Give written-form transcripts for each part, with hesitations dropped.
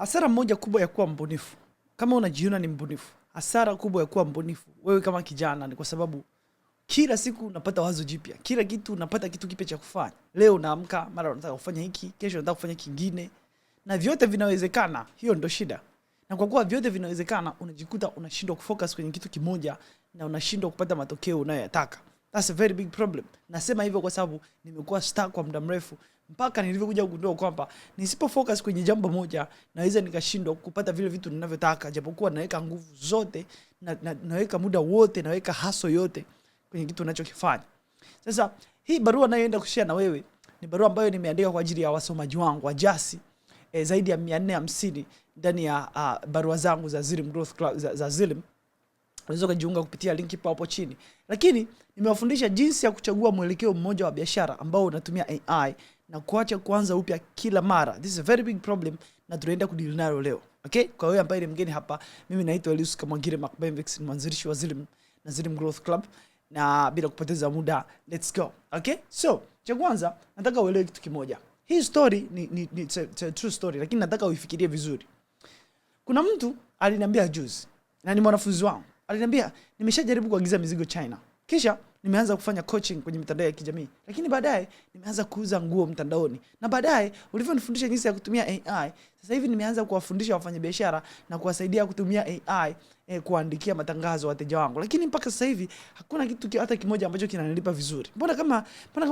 Hasara moja kubwa ya kuwa mbunifu, kama unajiona ni mbunifu, hasara kubwa ya kuwa mbunifu wewe kama kijana ni kwa sababu kila siku unapata wazo jipya, kila kitu unapata kitu kipya cha kufanya. Leo unaamka mara unataka kufanya hiki, kesho unataka kufanya kingine, na vyote vinawezekana. Hiyo ndio shida. Na kwa kuwa vyote vinawezekana, unajikuta unashindwa kufocus kwenye kitu kimoja na unashindwa kupata matokeo unayotaka. That's a very big problem. Nasema hivyo kwa sababu nimekuwa stuck kwa muda mrefu mpaka nilivyokuja kugundua kwamba nisipo focus kwenye jambo moja naweza nikashindwa kupata vile vitu ninavyotaka, japokuwa naweka nguvu zote naweka muda wote, naweka hustle yote kwenye kitu ninachokifanya. Sasa hii barua nayoenda kushare na wewe ni barua ambayo nimeandika kwa ajili ya wasomaji wangu wa Jasi zaidi ya 450 ndani ya barua zangu za Zilim Growth Club za Zilim. Unaweza kujiunga kupitia link hapo chini. Lakini nimewafundisha jinsi ya kuchagua mwelekeo mmoja wa biashara ambao unatumia AI na kuacha kuanza upya kila mara. This is a very big problem na tunaenda kudeal nayo leo. Okay? Kwa wewe ambaye ni mgeni hapa, mimi naitwa Elius Kamwagire Macbenvix, mwanzilishi wa Zilim na Zilim Growth Club. Na bila kupoteza muda, let's go. Okay? So, cha kwanza nataka uelewe kitu kimoja. Hii story ni true story, lakini nataka uifikirie vizuri. Kuna mtu aliniambia juzi, na ni mwanafunzi wangu. Aliniambia nimeshajaribu kuagiza mizigo China. Kisha nimeanza kufanya coaching kwenye mitandao ya kijamii. Lakini baadaye nimeanza kuuza nguo mtandaoni. Na baadaye ulivyonifundisha jinsi ya kutumia AI, sasa hivi nimeanza kuwafundisha wafanyabiashara na kuwasaidia kutumia AI kuandikia matangazo wateja wangu. Lakini mpaka sasa hivi hakuna kitu hata kimoja ambacho kinanilipa vizuri. Mbona kama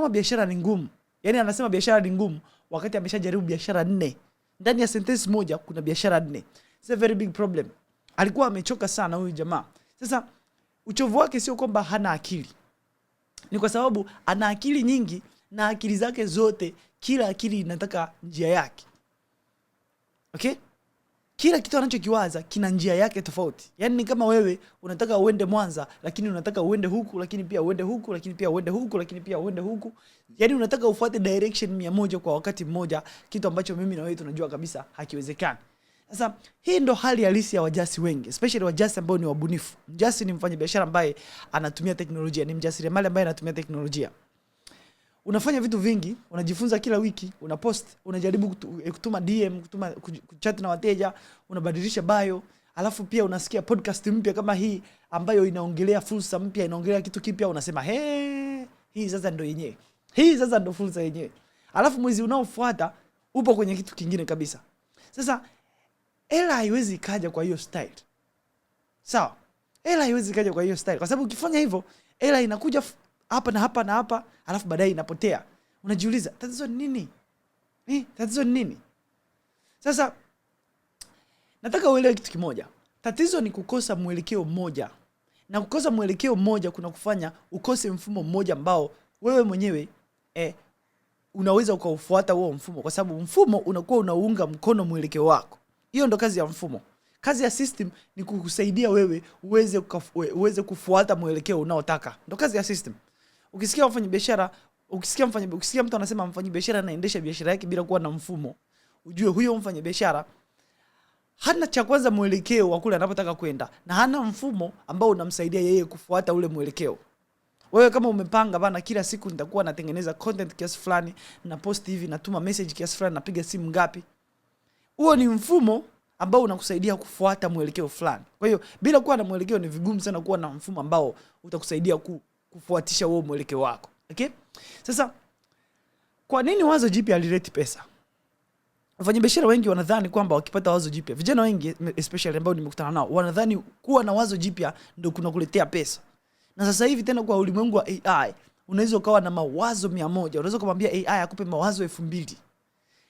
biashara ni ngumu? Yaani anasema biashara ni ngumu wakati ameshajaribu biashara 4. Ndani ya sentence moja kuna biashara 4. It's a very big problem. Alikuwa amechoka sana huyu jamaa. Sasa uchovu wake sio kwamba hana akili. Ni kwa sababu ana akili nyingi na akili zake zote, kila akili inataka njia yake. Okay? Kila kitu anachokiwaza kina njia yake tofauti. Yaani ni kama wewe unataka uende Mwanza, lakini unataka uende huku, lakini pia uende huku, lakini pia uende huku, lakini pia uende huku. Yaani unataka ufuate direction 100 kwa wakati mmoja, kitu ambacho mimi na wewe tunajua kabisa hakiwezekani. Sasa hii ndo hali halisi ya wajasi wengi, especially wajasi ambao ni wabunifu. Mjasi ni mfanyabiashara ambaye anatumia teknolojia, ni mjasiriamali ambaye anatumia teknolojia. Unafanya vitu vingi, unajifunza kila wiki, unapost, unajaribu kutuma DM, kuchat na wateja, unabadilisha bio, alafu pia unasikia podcast mpya kama hii ambayo inaongelea fursa mpya, inaongelea kitu kipya, unasema hii sasa ndo yenyewe. Hii sasa ndo fursa yenyewe. Alafu mwezi unaofuata upo kwenye kitu kingine kabisa. Sasa hela haiwezi kaja kwa hiyo style. Sawa? Hela haiwezi kaja kwa hiyo style. Kwa sababu ukifanya hivyo, hela inakuja hapa na hapa na hapa, alafu baadaye inapotea. Unajiuliza, tatizo ni nini? Tatizo ni nini? Sasa nataka uelewe kitu kimoja. Tatizo ni kukosa mwelekeo mmoja. Na kukosa mwelekeo mmoja kuna kufanya ukose mfumo mmoja ambao wewe mwenyewe unaweza ukaufuata huo mfumo, kwa sababu mfumo unakuwa unaunga mkono mwelekeo wako. Hiyo ndo kazi ya mfumo. Kazi ya system ni kukusaidia wewe uweze kufuata mwelekeo unaotaka. Ndo kazi ya system. Ukisikia wafanyabiashara, ukisikia mtu anasema mfanyabiashara anaendesha biashara yake bila kuwa na mfumo, ujue huyo mfanyabiashara hana cha kwanza mwelekeo wa kule anapotaka kwenda, na hana mfumo ambao unamsaidia yeye kufuata ule mwelekeo. Wewe kama umepanga bana, kila siku nitakuwa natengeneza content kiasi fulani, na post hivi, natuma message kiasi fulani, napiga simu ngapi, huo ni mfumo ambao unakusaidia kufuata mwelekeo fulani. Kwa hiyo bila kuwa na mwelekeo ni vigumu sana kuwa na mfumo ambao utakusaidia kufuatisha huo mwelekeo wako. Okay? Sasa kwa nini wazo jipya halileti pesa? Wafanyabiashara wengi wanadhani kwamba wakipata wazo jipya, vijana wengi especially ambao nimekutana nao, wanadhani kuwa na wazo jipya ndio kunakuletea pesa. Na sasa hivi tena kwa ulimwengu wa AI, unaweza ukawa na mawazo 100, unaweza kumwambia AI akupe mawazo 2000.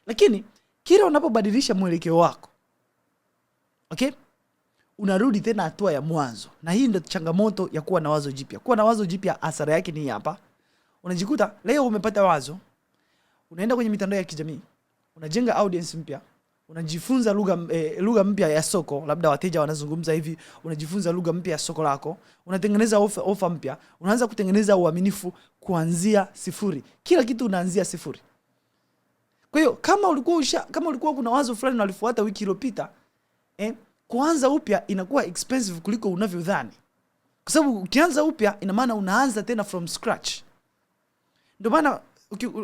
Lakini kila unapobadilisha mwelekeo wako, okay, unarudi tena hatua ya mwanzo. Na hii ndio changamoto ya kuwa na wazo jipya. Kuwa na wazo jipya hasara yake ni hapa. Unajikuta leo umepata wazo, unaenda kwenye mitandao ya kijamii, unajenga audience mpya, unajifunza lugha mpya ya soko, labda wateja wanazungumza hivi, unajifunza lugha mpya ya soko lako, unatengeneza offer mpya, unaanza kutengeneza uaminifu kuanzia sifuri. Kila kitu unaanzia sifuri. Kwa hiyo kama ulikuwa kuna wazo fulani unalifuata wiki iliyopita, kuanza upya inakuwa expensive kuliko unavyodhani. Kwa sababu ukianza upya ina maana unaanza tena from scratch. Ndio maana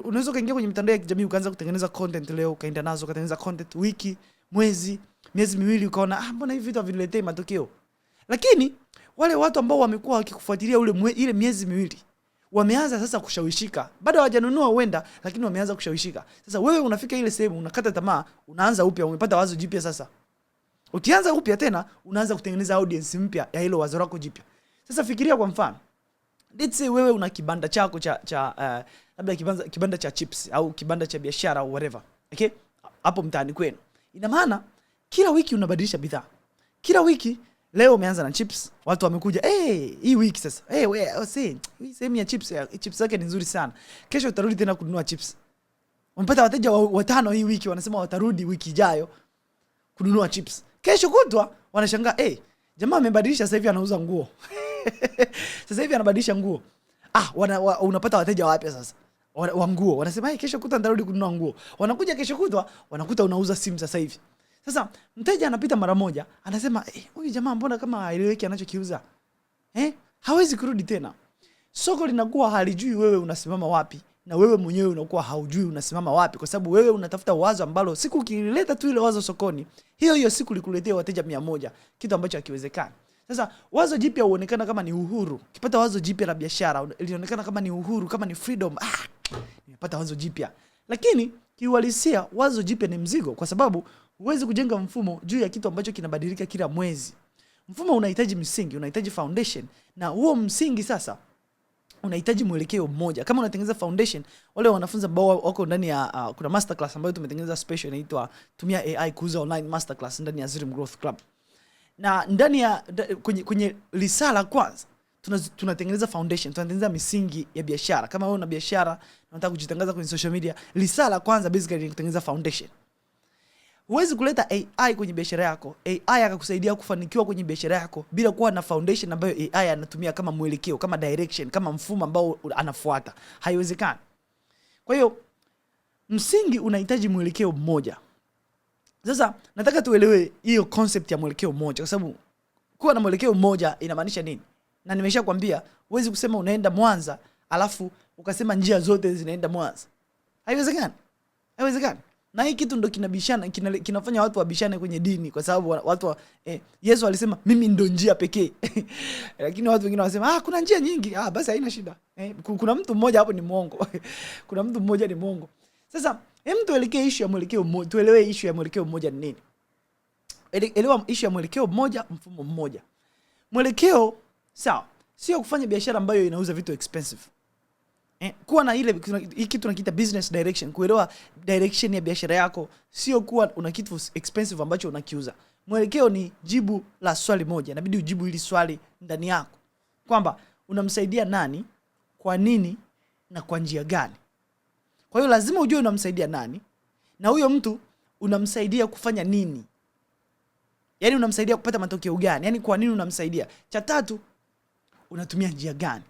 unaweza kaingia kwenye mitandao ya kijamii ukaanza kutengeneza content leo, ukaenda nazo ukatengeneza content wiki, miezi miwili ukaona mbona hivi vitu haviletei matokeo. Lakini wale watu ambao wamekuwa wakikufuatilia ile miezi miwili wameanza sasa kushawishika. Bado hawajanunua huenda, lakini wameanza kushawishika. Sasa wewe unafika ile sehemu unakata tamaa, unaanza upya, umepata wazo jipya sasa. Ukianza upya tena unaanza kutengeneza audience mpya ya hilo wazo lako jipya. Sasa fikiria kwa mfano. Let's say wewe una kibanda chako labda kibanda cha chips au kibanda cha biashara au whatever. Okay? Hapo mtaani kwenu. Ina maana kila wiki unabadilisha bidhaa. Kila wiki leo umeanza na chips, watu wamekuja, hii wiki sasa. Wewe hii sehemu ya chips yake ni nzuri sana. Kesho utarudi tena kununua chips. Umepata wateja watano hii wiki, wanasema watarudi wiki ijayo kununua chips. Kesho kutwa wanashangaa, jamaa amebadilisha, sasa hivi anauza nguo. Sasa hivi anabadilisha nguo. Unapata wateja wapya sasa wa nguo. Wanasema kesho kutwa nitarudi kununua nguo. Wanakuja kesho kutwa, wanakuta unauza simu sasa hivi. Sasa mteja anapita mara moja, anasema huyu jamaa mbona kama haeleweki anachokiuza? Hawezi kurudi tena. Soko linakuwa halijui wewe unasimama wapi, na wewe mwenyewe unakuwa haujui unasimama wapi, kwa sababu wewe unatafuta wazo ambalo siku ukileta tu ile wazo sokoni, hiyo siku likuletea wateja 100, kitu ambacho hakiwezekani. Sasa wazo jipya huonekana kama ni uhuru. Ukipata wazo jipya la biashara, ilionekana kama ni uhuru, kama ni freedom. Nimepata wazo jipya. Lakini kiuhalisia wazo jipya ni mzigo, kwa sababu huwezi kujenga mfumo juu ya kitu ambacho kinabadilika kila mwezi. Mfumo unahitaji msingi, unahitaji foundation, na huo msingi sasa unahitaji mwelekeo mmoja. Kama unatengeneza foundation, wale wanafunzi ambao wako ndani ya kuna masterclass ambayo tumetengeneza special inaitwa Tumia AI Kuuza Online Masterclass ndani ya Zrim Growth Club. Na ndani ya kwenye risala kwanza tunatengeneza foundation, tunatengeneza misingi ya biashara. Kama wewe una biashara unataka kujitangaza kwenye social media, risala kwanza basically ni kutengeneza foundation. Huwezi kuleta AI kwenye biashara yako, AI akakusaidia kufanikiwa kwenye biashara yako bila kuwa na foundation ambayo AI anatumia kama mwelekeo, kama direction, kama mfumo ambao anafuata. Haiwezekani. Kwa hiyo msingi unahitaji mwelekeo mmoja. Sasa nataka tuelewe hiyo concept ya mwelekeo mmoja, kwa sababu kuwa na mwelekeo mmoja inamaanisha nini? Na nimeshakwambia huwezi kusema unaenda Mwanza alafu ukasema njia zote zinaenda Mwanza. Haiwezekani. Haiwezekani. Na hii kitu ndo kinafanya watu wabishane kwenye dini, kwa sababu watu Yesu alisema mimi ndo njia pekee. Lakini watu wengine wanasema kuna njia nyingi. Basi haina shida. Kuna mtu mmoja hapo ni muongo. Kuna mtu mmoja ni muongo. Sasa tuelekee issue ya mwelekeo mmoja. Tuelewe issue ya mwelekeo mmoja ni nini? Elewa issue ya mwelekeo mmoja, mfumo mmoja. Mwelekeo sawa, sio kufanya biashara ambayo inauza vitu expensive. Kuwa na ile kitu tunakiita business direction, kuelewa direction ya biashara yako, sio kuwa una kitu expensive ambacho unakiuza. Mwelekeo ni jibu la swali moja. Inabidi ujibu hili swali ndani yako, kwamba unamsaidia nani, kwa nini na kwa njia gani. Kwa hiyo lazima ujue unamsaidia nani, na huyo mtu unamsaidia kufanya nini. Yaani unamsaidia kupata matokeo gani? Yaani kwa nini unamsaidia? Cha tatu, unatumia njia gani?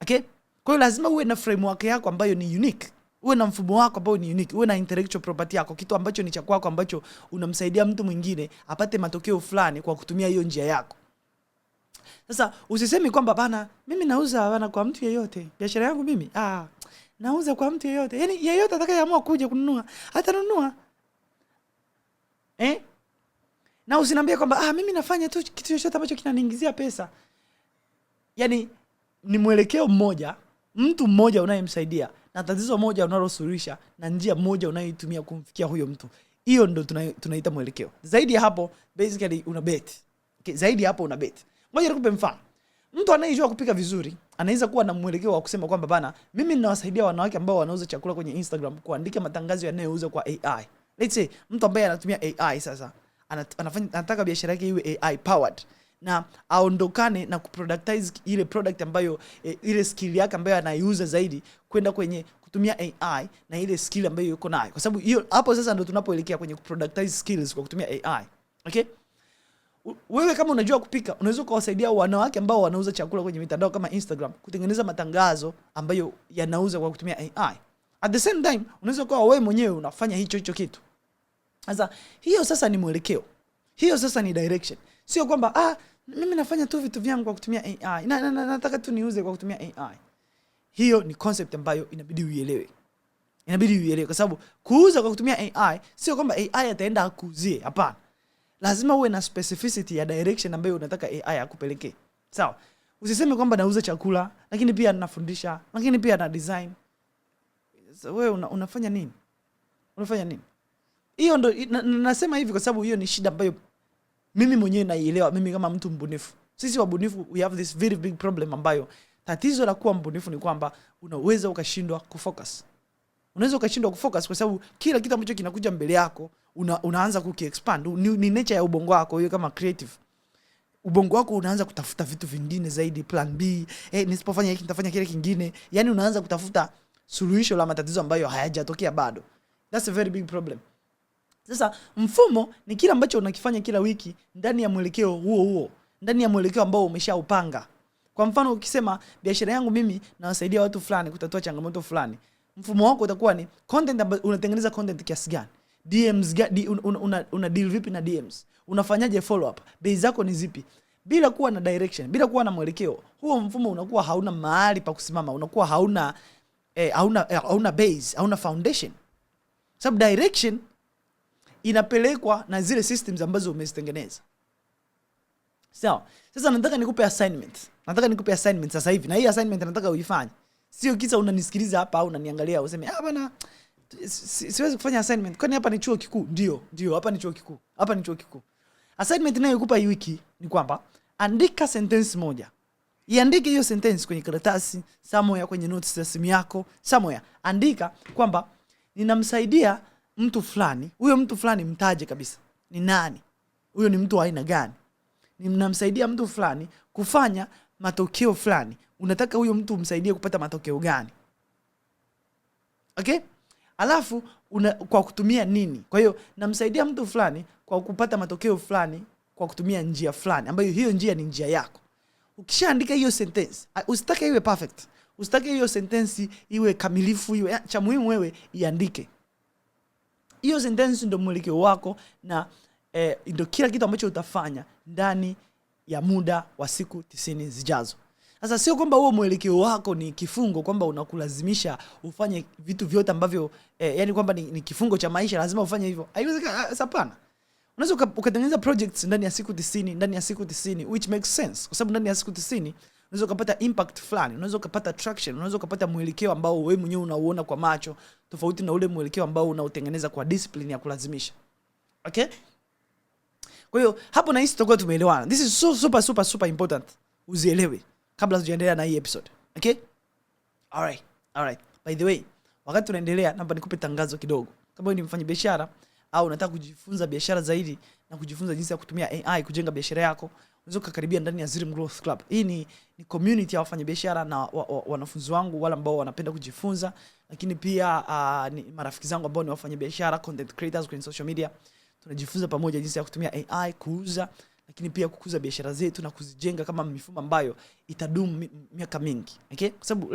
Okay? Kwa hiyo lazima uwe na framework yako ambayo ni unique. Uwe na mfumo wako ambao ni unique. Uwe na intellectual property yako, kitu ambacho ni cha kwako ambacho unamsaidia mtu mwingine apate matokeo fulani kwa kutumia hiyo njia yako. Sasa usisemi kwamba bana mimi nauza bana kwa mtu yeyote. Biashara yangu mimi nauza kwa mtu yeyote. Yaani yeyote atakayeamua kuja kununua atanunua. Na usiniambie kwamba mimi nafanya tu kitu chochote ambacho kinaniingizia pesa. Yaani ni mwelekeo mmoja, mtu mmoja unayemsaidia, na tatizo moja unalosuluhisha, na njia moja unayoitumia kumfikia huyo mtu. Hiyo ndo tunaita mwelekeo. Zaidi ya hapo basically una bet. Okay, zaidi ya hapo una bet. Ngoja nikupe mfano. Mtu anayejua kupika vizuri anaweza kuwa na mwelekeo wa kusema kwamba bana mimi ninawasaidia wanawake ambao wanauza chakula kwenye Instagram kuandika matangazo yanayouza kwa AI. Let's say mtu ambaye anatumia AI sasa anataka biashara yake iwe AI powered, na aondokane na kuproductize ile product ambayo ile skill yake ambayo anaiuza zaidi kwenda kwenye kutumia AI na ile skill ambayo yuko nayo, kwa sababu hiyo hapo sasa ndo tunapoelekea kwenye kuproductize skills kwa kutumia AI. Okay? Wewe kama unajua kupika, unaweza kuwasaidia wanawake ambao wanauza chakula kwenye mitandao kama Instagram kutengeneza matangazo ambayo yanauza kwa kutumia AI. At the same time, unaweza kuwa wewe mwenyewe unafanya hicho kitu. Sasa hiyo sasa ni mwelekeo. Hiyo sasa ni direction. Sio kwamba mimi nafanya tu vitu vyangu kwa kutumia AI. Nataka tu niuze kwa kutumia AI. Hiyo ni concept ambayo inabidi uielewe. Inabidi uielewe, kwa sababu kuuza kwa kutumia AI sio kwamba AI ataenda akuuzie, hapana. Lazima uwe na specificity ya direction ambayo unataka AI akupelekee. Sawa? Usiseme kwamba nauza chakula, lakini pia ninafundisha, lakini pia na design. Wewe unafanya nini? Unafanya nini? Hiyo ndo nasema hivi kwa sababu hiyo ni shida ambayo mimi mwenyewe naielewa, mimi kama mtu mbunifu. Sisi wabunifu we have this very big problem ambayo tatizo la kuwa mbunifu ni kwamba unaweza ukashindwa kufocus. Unaweza ukashindwa kufocus kwa sababu kila kitu ambacho kinakuja mbele yako unaanza kukiexpand. Ni nature ya ubongo wako hiyo kama creative. Ubongo wako unaanza kutafuta vitu vingine zaidi, plan B, nisipofanya hiki nitafanya kile kingine. Yaani unaanza kutafuta suluhisho la matatizo ambayo hayajatokea bado. That's a very big problem. Sasa mfumo ni kile ambacho unakifanya kila wiki ndani ya mwelekeo huo, ndani ya mwelekeo ambao umeshaupanga. Kwa mfano ukisema biashara yangu mimi nawasaidia watu fulani kutatua changamoto fulani, mfumo wako utakuwa ni content, unatengeneza content kiasi gani, DMs una deal vipi na DMs, unafanyaje follow up, bei zako ni zipi. Bila kuwa na direction, bila kuwa na mwelekeo, huo mfumo unakuwa hauna mahali pa kusimama, unakuwa hauna base, hauna foundation. Sababu direction inapelekwa na zile systems ambazo umezitengeneza. Sawa. Sasa nataka nikupe assignment sasa hivi, na hii assignment nataka uifanye. Sio kisa unanisikiliza hapa au unaniangalia useme bana siwezi kufanya assignment. Kwani hapa ni chuo kikuu? Ndio, hapa ni chuo kikuu. Assignment ninayokupa hii wiki ni kwamba andika sentence moja. Iandike hiyo sentence kwenye karatasi, somewhere kwenye notes za simu yako, somewhere. Andika kwamba ninamsaidia mtu fulani. Huyo mtu fulani mtaje kabisa. Ni nani? Huyo ni mtu wa aina gani? Ninamsaidia mtu fulani kufanya matokeo fulani. Unataka huyo mtu umsaidie kupata matokeo gani? Okay? Alafu kwa kutumia nini? Kwa hiyo namsaidia mtu fulani kwa kupata matokeo fulani kwa kutumia njia fulani, ambayo hiyo njia ni njia yako. Ukishaandika hiyo sentence, usitake iwe perfect. Usitake hiyo sentence iwe kamilifu, iwe cha muhimu wewe iandike. Hiyo sentence ndio mwelekeo wako na ndio kila kitu ambacho utafanya ndani ya muda wa siku 90 zijazo. Sasa sio kwamba huo mwelekeo wako ni kifungo, kwamba unakulazimisha ufanye vitu vyote ambavyo yani kwamba ni kifungo cha maisha, lazima ufanye hivyo. Haiwezekani, hapana. Unaweza ukatengeneza projects ndani ya siku 90, which makes sense. Kwa sababu ndani ya siku 90 unaweza ukapata impact fulani, unaweza ukapata traction, unaweza ukapata mwelekeo ambao wewe mwenyewe unauona kwa macho, tofauti na ule mwelekeo ambao unautengeneza kwa discipline ya kulazimisha. Okay? Kwa hiyo hapo nahisi tutakuwa tumeelewana. This is super important. Uzielewe kabla tujaendelea na hii episode. Okay? Alright. By the way, wakati tunaendelea naomba nikupe tangazo kidogo. Kama wewe ni mfanyabiashara au unataka kujifunza biashara zaidi na kujifunza jinsi ya kutumia AI kujenga biashara yako, unaweza kukaribia ndani ya Zrim Growth Club. Hii ni community ya wafanyabiashara na wanafunzi wangu wale ambao wanapenda kujifunza, lakini pia ni marafiki zangu ambao ni wafanyabiashara, content creators kwenye social media. Tunajifunza pamoja jinsi ya kutumia AI kuuza, lakini pia kukuza biashara zetu na kuzijenga kama mifumo ambayo itadumu miaka mingi. Okay? Kwa sababu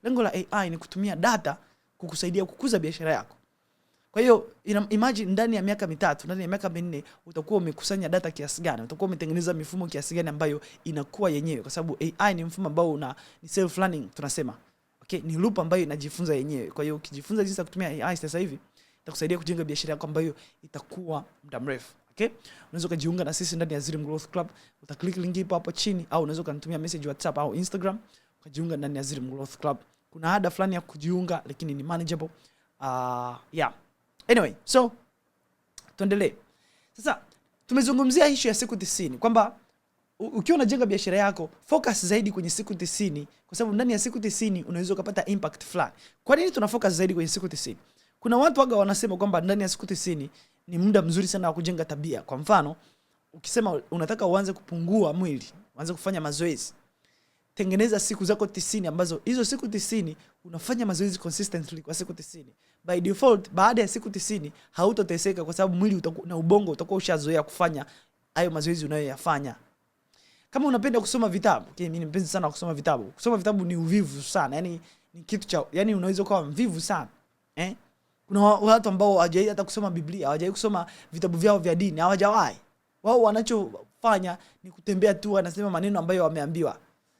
lengo la AI ni kutumia data kukusaidia kukuza biashara yako. Kwa hiyo imagine ndani ya miaka 3, ndani ya miaka 4 utakuwa umekusanya data kiasi gani? Utakuwa umetengeneza mifumo kiasi gani ambayo inakuwa yenyewe, kwa sababu AI ni mfumo ambao ni self learning tunasema. Okay, ni loop ambayo inajifunza yenyewe. Kwa hiyo ukijifunza jinsi ya kutumia AI sasa hivi itakusaidia kujenga biashara yako ambayo itakuwa muda mrefu. Okay? Unaweza kujiunga na sisi ndani ya Zrim Growth Club. Utaklik link hapo chini au unaweza kunitumia message WhatsApp au Instagram kujiunga ndani ya Zrim Growth Club. Kuna ada fulani ya kujiunga lakini ni manageable. Anyway, so tuendelee. Sasa tumezungumzia issue ya siku 90 kwamba ukiwa unajenga biashara yako focus zaidi kwenye siku 90, kwa sababu ndani ya siku 90 unaweza kupata impact fulani. Kwa nini tuna focus zaidi kwenye siku 90? Kuna watu waga wanasema kwamba ndani ya siku 90 ni muda mzuri sana wa kujenga tabia. Kwa mfano, ukisema unataka uanze kupungua mwili, uanze kufanya mazoezi, tengeneza siku zako 90 ambazo hizo siku 90 unafanya mazoezi consistently kwa siku 90. By default baada ya siku 90 hautateseka, kwa sababu mwili na ubongo utakuwa ushazoea kufanya hayo mazoezi unayoyafanya. Kama unapenda kusoma vitabu, mimi ni mpenzi sana wa kusoma vitabu. Kusoma vitabu ni uvivu sana. Yaani ni kitu cha, yaani unaweza kuwa mvivu sana. Kuna watu ambao hawajawahi hata kusoma Biblia, hawajawahi kusoma vitabu vyao vya dini, hawajawahi. Wao wanachofanya ni kutembea tu, wanasema maneno ambayo wameambiwa.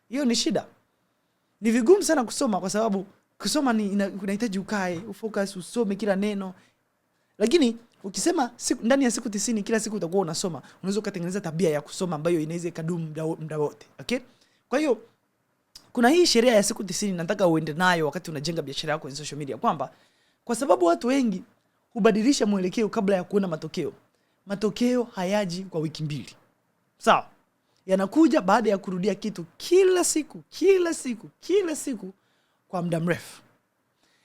Hiyo ni shida. Ni vigumu sana kusoma kwa sababu Kusoma unahitaji ukae, ufocus, usome kila neno. Lakini ukisema ndani ya siku 90 kila siku utakuwa unasoma, unaweza kutengeneza tabia ya kusoma ambayo inaweza ikadumu muda wote. Okay? Kwa hiyo kuna hii sheria ya siku 90 nataka uende nayo wakati unajenga biashara yako kwenye social media, kwamba kwa sababu watu wengi hubadilisha mwelekeo kabla ya kuona matokeo. Matokeo hayaji kwa wiki 2. Sawa? Yanakuja baada ya kurudia kitu kila siku kwa muda mrefu.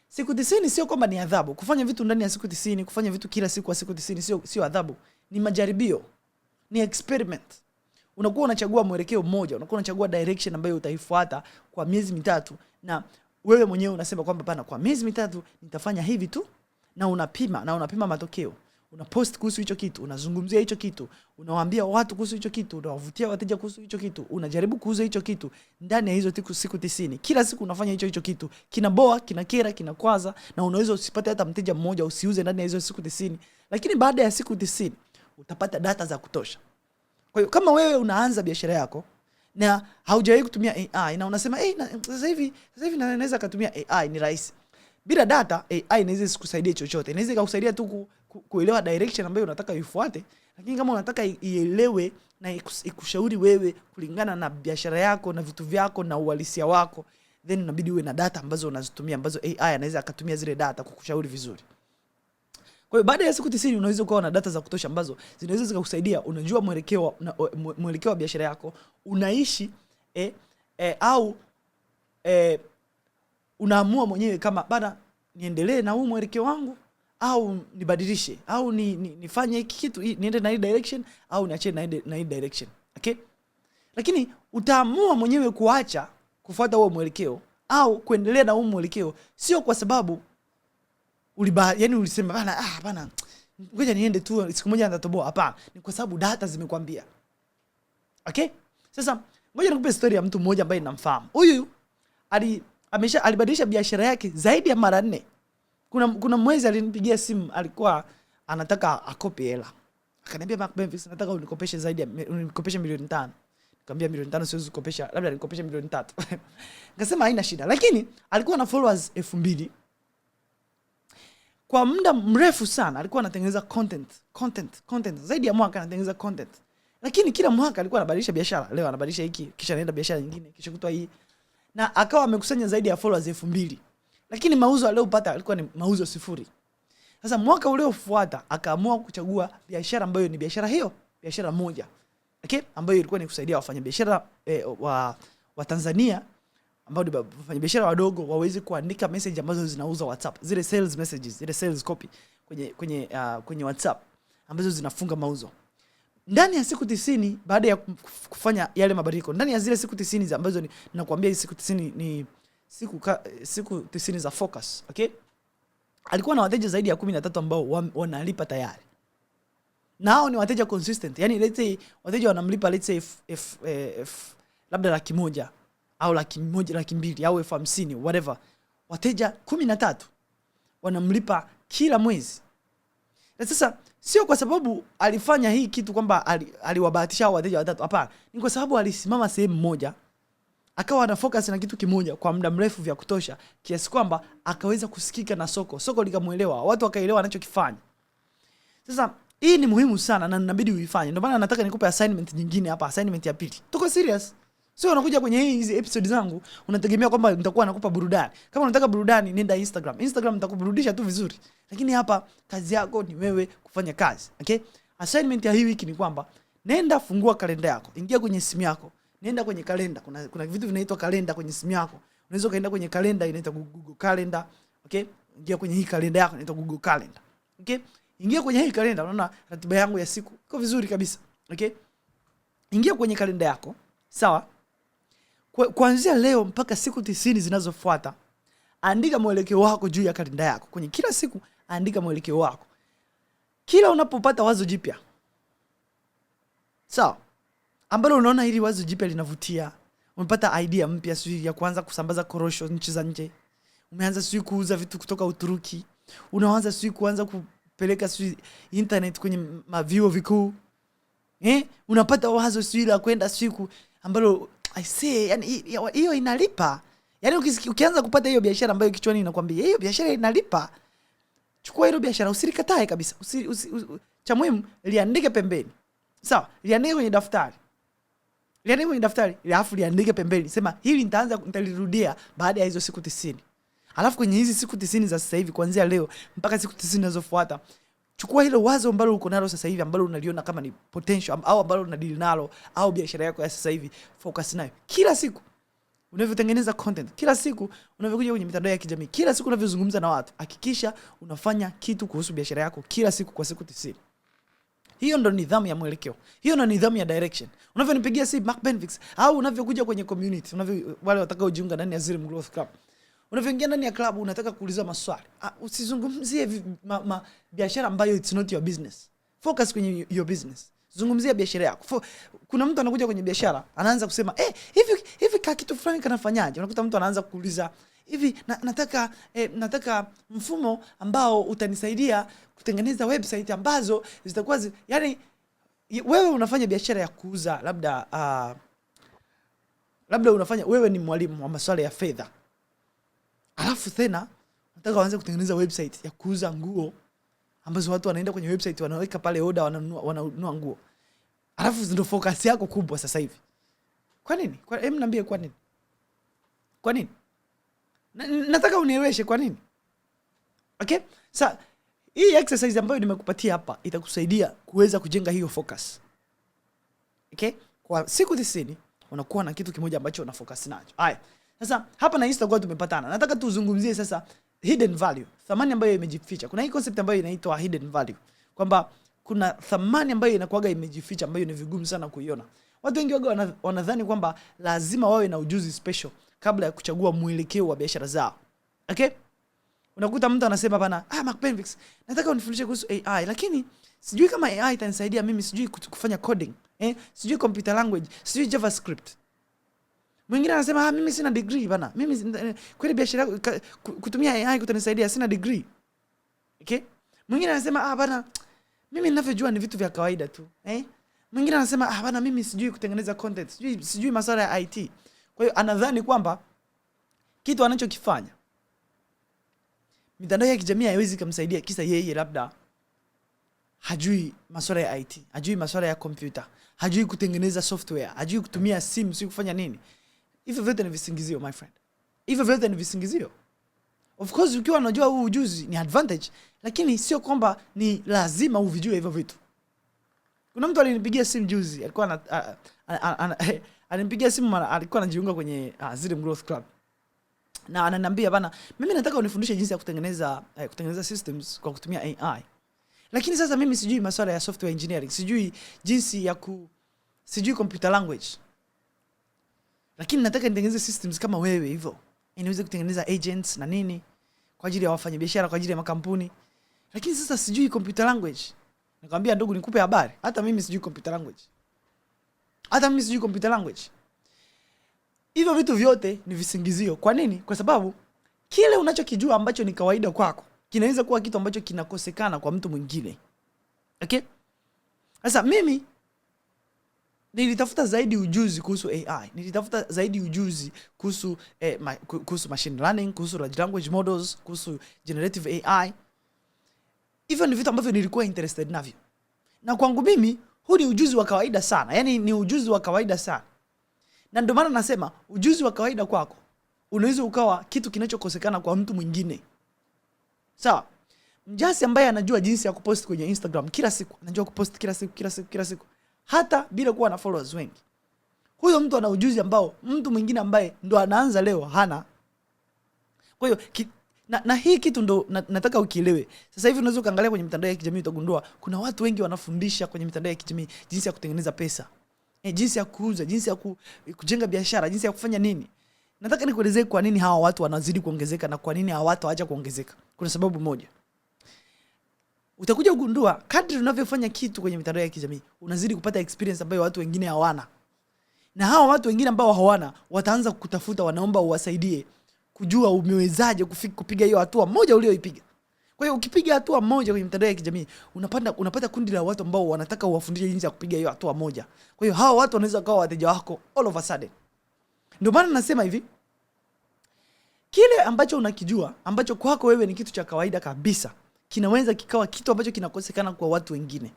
Siku 90 sio kwamba ni adhabu. Kufanya vitu ndani ya siku 90, kufanya vitu kila siku kwa siku 90 sio adhabu. Ni majaribio. Ni experiment. Unakuwa unachagua mwelekeo mmoja, unakuwa unachagua direction ambayo utaifuata kwa miezi 3, na wewe mwenyewe unasema kwamba bana, kwa miezi 3 nitafanya hivi tu, na unapima matokeo. Unapost kuhusu hicho kitu, unazungumzia hicho kitu, unawaambia watu kuhusu hicho kitu, unawavutia wateja kuhusu hicho kitu, unajaribu kuuza hicho kitu ndani ya hizo siku 90. Kila siku unafanya hicho kitu, kinaboa, kinakera, kinakwaza, na unaweza usipate hata mteja mmoja, usiuze ndani ya hizo siku 90, lakini baada ya siku 90 utapata data za kutosha. Kwa hiyo kama wewe unaanza biashara yako na haujawahi kutumia AI na unasema sasa hivi naweza kutumia AI, ni rahisi. Bila data, AI inaweza isikusaidia chochote. Inaweza ikakusaidia tu kuelewa direction ambayo unataka ifuate, lakini kama unataka ielewe na ikushauri wewe kulingana na biashara yako na vitu vyako na uhalisia wako, then inabidi uwe na data ambazo unazitumia, ambazo AI anaweza akatumia zile data kukushauri vizuri. Kwa hiyo baada ya siku 90 unaweza kuwa na data za kutosha ambazo zinaweza zikakusaidia, unajua mwelekeo wa biashara yako, unaishi au unaamua mwenyewe kama bana, niendelee na huu mwelekeo wangu au nibadilishe, au nifanye hiki kitu, niende na hii direction au niache na hii direction. Okay? Lakini utaamua mwenyewe kuacha kufuata huo mwelekeo au kuendelea na huo mwelekeo, sio kwa sababu ulisema bana ngoja niende tu siku moja nitatoboa. Hapana, ni kwa sababu data zimekwambia. Okay? Sasa ngoja nikupe story ya mtu mmoja ambaye ninamfahamu. Huyu alibadilisha biashara yake zaidi ya mara 4. Kuna mwezi alinipigia simu, alikuwa anataka akope hela. Akaniambia, Mark Benfix, nataka unikopeshe unikopeshe milioni 5. Nikamwambia milioni 5 siwezi kukopesha, labda nikopeshe milioni 3. Nikasema haina shida. Lakini alikuwa na followers 2000. Kwa muda mrefu sana alikuwa anatengeneza content. Zaidi ya mwaka anatengeneza content. Lakini kila mwaka alikuwa anabadilisha biashara. Leo anabadilisha hiki, kisha anaenda biashara nyingine, kisha kutoa hii. Na akawa amekusanya zaidi ya followers 2000. Lakini mauzo aliyopata alikuwa ni mauzo 0. Sasa mwaka uliofuata akaamua kuchagua biashara ambayo ni biashara moja. Okay? Ambayo ilikuwa ni kusaidia wafanyabiashara wa Tanzania ambao ni wafanyabiashara wadogo waweze kuandika message ambazo zinauza WhatsApp. Zile sales messages, zile sales copy kwenye WhatsApp ambazo zinafunga mauzo. Ndani ya siku 90 baada ya kufanya yale mabadiliko, ndani ya zile siku 90 ambazo ninakuambia siku 90 ni siku 90 za focus. Okay? Alikuwa na wateja zaidi ya 13 ambao wanalipa tayari. Na hao ni wateja consistent. Yaani let's say wateja wanamlipa let's say labda 100,000 au 1,200,000 au 50,000 whatever. Wateja 13 wanamlipa kila mwezi. Na sasa sio kwa sababu alifanya hii kitu kwamba aliwabahatisha hao wateja watatu. Hapana, ni kwa sababu alisimama sehemu moja, akawa na focus na kitu kimoja kwa muda mrefu vya kutosha, kiasi kwamba akaweza kusikika na soko likamuelewa, watu wakaelewa anachokifanya. Sasa hii ni muhimu sana na inabidi uifanye. Ndio maana nataka nikupe assignment nyingine hapa, assignment ya pili. Tuko serious. Sio unakuja kwenye hizi episode zangu unategemea kwamba nitakuwa nakupa burudani. Kama unataka burudani, nenda Instagram. Instagram nitakuburudisha tu vizuri. Lakini hapa kazi yako ni wewe kufanya kazi. Okay? Assignment ya hii wiki ni kwamba nenda fungua kalenda yako. Ingia kwenye simu yako. Nenda kwenye kalenda. Kuna vitu vinaitwa kalenda kwenye simu yako. Unaweza kaenda kwenye kalenda inaitwa Google Calendar. Okay? Ingia kwenye hii kalenda yako inaitwa Google Calendar. Okay? Ingia kwenye hii kalenda, unaona ratiba yangu ya siku iko vizuri kabisa. Okay? Ingia kwenye kalenda yako. Sawa? Kuanzia leo mpaka siku 90 zinazofuata, andika mwelekeo wako juu ya kalenda yako. Kwenye kila siku andika mwelekeo wako. Kila unapopata wazo jipya, sawa, ambalo unaona hili wazo jipya linavutia, umepata idea mpya sio ya kuanza kusambaza korosho nchi za nje, umeanza sio kuuza vitu kutoka Uturuki, unaanza sio kuanza kupeleka sio internet kwenye mavyuo vikuu, unapata wazo sio la kwenda siku ambalo I say, yani hiyo inalipa. Yaani ukianza kupata hiyo biashara ambayo kichwani inakwambia hiyo biashara inalipa, chukua hiyo biashara, usilikatae kabisa. Cha muhimu liandike pembeni. Sawa, liandike kwenye daftari. Liandike kwenye daftari, alafu liandike pembeni. Sema hili nitalirudia baada ya hizo siku 90. Alafu kwenye hizi siku 90 za sasa hivi, kuanzia leo mpaka siku 90 zinazofuata, chukua hilo wazo ambalo uko nalo sasa hivi, ambalo unaliona kama ni potential au ambalo unadili nalo, au biashara yako ya sasa hivi, focus nayo. Kila siku unavyotengeneza content, kila siku unavyokuja kwenye mitandao ya kijamii, kila siku unavyozungumza na watu, hakikisha unafanya kitu kuhusu biashara yako kila siku kwa siku 90. Hiyo ndo nidhamu ya mwelekeo. Hiyo ndo nidhamu ya direction. Unavyonipigia simu Mark Benfix, au unavyokuja kwenye community, wale watakao kujiunga ndani ya Zrim Growth Club. Unavyoingia ndani ya club unataka kuuliza maswali. Usizungumzie biashara ambayo it's not your business. Focus kwenye your business. Zungumzia biashara yako. Kuna mtu anakuja kwenye biashara, anaanza kusema, hivi kitu fulani kanafanyaje? Unakuta mtu anaanza kuuliza, hivi nataka mfumo ambao utanisaidia kutengeneza website ambazo zitakuwa yani wewe unafanya biashara ya kuuza labda unafanya, wewe ni mwalimu wa masuala ya fedha. Alafu tena nataka waanze kutengeneza website ya kuuza nguo ambazo watu wanaenda kwenye website, wanaweka pale order, wananunua nguo. Alafu ndio focus yako kubwa sasa hivi. Kwa nini? Niambie kwa nini? Kwa nini? Nataka unieleweshe kwa nini. Okay? Sasa hii exercise ambayo nimekupatia hapa itakusaidia kuweza kujenga hiyo focus. Okay? Kwa siku 90 unakuwa na kitu kimoja ambacho una focus nacho. Haya. Sasa hapa na Instagram tumepatana. Nataka tuzungumzie sasa hidden value, thamani ambayo imejificha. Kuna hii concept ambayo inaitwa hidden value, kwamba kuna thamani ambayo inakuwaga imejificha ambayo ni vigumu sana kuiona. Watu wengi wanadhani kwamba lazima wawe na ujuzi special kabla ya kuchagua mwelekeo wa biashara zao. Okay? Unakuta mtu anasema bana, Mark Benfix, nataka unifundishe kuhusu AI, lakini sijui kama AI itanisaidia mimi, sijui kufanya coding, sijui computer language, sijui JavaScript. Mwingine anasema mimi sina degree bana. Mimi kweli biashara kutumia AI kutanisaidia, sina degree. Okay? Mwingine anasema bana, mimi ninavyojua ni vitu vya kawaida tu. Mwingine anasema bana, mimi sijui kutengeneza content, sijui masuala ya IT. Kwa hiyo anadhani kwamba kitu anachokifanya mitandao ya kijamii haiwezi kumsaidia, kisa yeye labda hajui masuala ya IT, hajui masuala ya computer, hajui kutengeneza software, hajui kutumia simu, sio kufanya nini. Hivyo vyote ni visingizio, my friend. Hivyo vyote ni visingizio. Of course ukiwa unajua huu ujuzi ni advantage, lakini sio kwamba ni lazima uvijue hivyo vitu. Kuna mtu alinipigia simu juzi, alikuwa alinipigia simu, alikuwa anajiunga kwenye Zrim Growth Club. Na ananiambia bana, mimi nataka unifundishe jinsi ya kutengeneza systems kwa kutumia AI. Lakini sasa mimi sijui masuala ya software engineering, sijui jinsi sijui computer language. Lakini nataka nitengeneze systems kama wewe hivyo. Niweze kutengeneza agents na nini kwa ajili ya wafanyabiashara, kwa ajili ya makampuni. Lakini sasa sijui computer language. Nikamwambia ndugu, nikupe habari, hata mimi sijui computer language. Hivyo vitu vyote ni visingizio. Kwa nini? Kwa sababu kile unachokijua ambacho ni kawaida kwako kinaweza kuwa kitu ambacho kinakosekana kwa mtu mwingine. Okay? Sasa mimi nilitafuta zaidi ujuzi kuhusu AI. Nilitafuta zaidi ujuzi kuhusu machine learning, kuhusu large language models, kuhusu generative AI. Hivyo ni vitu ambavyo nilikuwa interested navyo. Na kwangu mimi huu ni ujuzi wa kawaida sana. Yaani ni ujuzi wa kawaida sana. Na ndio maana nasema ujuzi wa kawaida kwako unaweza ukawa kitu kinachokosekana kwa mtu mwingine. Sawa? Mjasi ambaye anajua jinsi ya kupost kwenye Instagram kila siku, anajua kupost kila siku hata bila kuwa na followers wengi. Huyo mtu ana ujuzi ambao mtu mwingine ambaye ndo anaanza leo hana. Kwa hiyo na hii kitu ndo nataka ukielewe. Sasa hivi unaweza kaangalia kwenye mitandao ya kijamii utagundua kuna watu wengi wanafundisha kwenye mitandao ya kijamii jinsi ya kutengeneza pesa. Jinsi ya kuuza, jinsi ya kujenga biashara, jinsi ya kufanya nini. Nataka nikuelezee kwa nini hawa watu wanazidi kuongezeka na kwa nini hawa watu hawaacha kuongezeka. Kuna sababu moja. Utakuja kugundua kadri unavyofanya kitu kwenye mitandao ya kijamii unazidi kupata experience ambayo watu wengine hawana. Na hawa watu wengine ambao hawana wataanza kukutafuta, wanaomba uwasaidie kujua umewezaje kupiga hiyo hatua moja ulioipiga. Kwa hiyo ukipiga hatua moja kwenye mitandao ya kijamii unapata kundi la watu ambao wanataka uwafundishe jinsi ya kupiga hiyo hatua moja. Kwa hiyo hawa watu wanaweza kuwa wateja wako all of a sudden. Ndio maana nasema hivi, Kile ambacho unakijua, ambacho kwako wewe ni kitu cha kawaida kabisa, kinaweza kikawa kitu ambacho kinakosekana kwa watu wengine.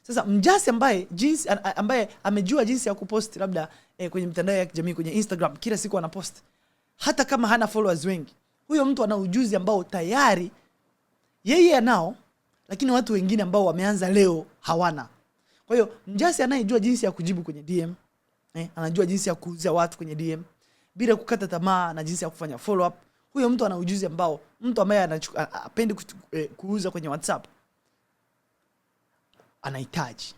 Sasa mjasi ambaye amejua jinsi ya kupost labda kwenye mitandao ya kijamii, kwenye Instagram, kila siku anapost, hata kama hana followers wengi, huyo mtu ana ujuzi ambao tayari yeye anao, lakini watu wengine ambao wameanza leo hawana. Kwa hiyo mjasi anayejua jinsi ya kujibu kwenye DM, anajua jinsi ya kuuzia watu kwenye DM bila kukata tamaa, na jinsi ya kufanya follow up, huyo mtu ana ujuzi ambao mtu ambaye anapendi kuuza kwenye WhatsApp anahitaji.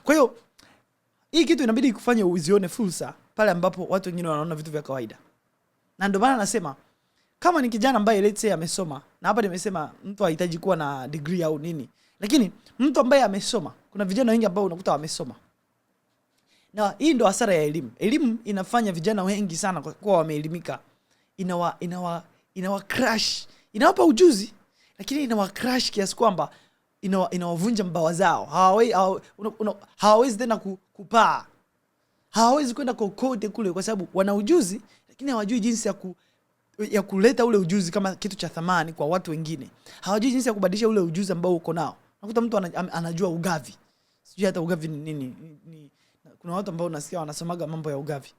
Kwa hiyo hii kitu inabidi kufanya uzione fursa pale ambapo watu wengine wanaona vitu vya kawaida. Na ndio maana nasema kama ni kijana ambaye let's say amesoma, na hapa nimesema mtu hahitaji kuwa na degree au nini, lakini mtu ambaye amesoma, kuna vijana wengi ambao unakuta wamesoma. Na hii ndio hasara ya elimu. Elimu inafanya vijana wengi sana kwa kuwa wameelimika, inawa crash, inawapa ujuzi, lakini inawa crash kiasi kwamba inawavunja mbawa zao. Hawawezi tena kupaa, hawawezi kwenda kokote kule, kwa sababu wana ujuzi lakini hawajui jinsi ya kuleta ule ujuzi kama kitu cha thamani kwa watu wengine. Hawajui jinsi ya kubadilisha ule ujuzi ambao uko nao. Nakuta mtu anajua ugavi, sijui hata ugavi ni nini. Kuna watu ambao unasikia wanasomaga mambo ya ugavi.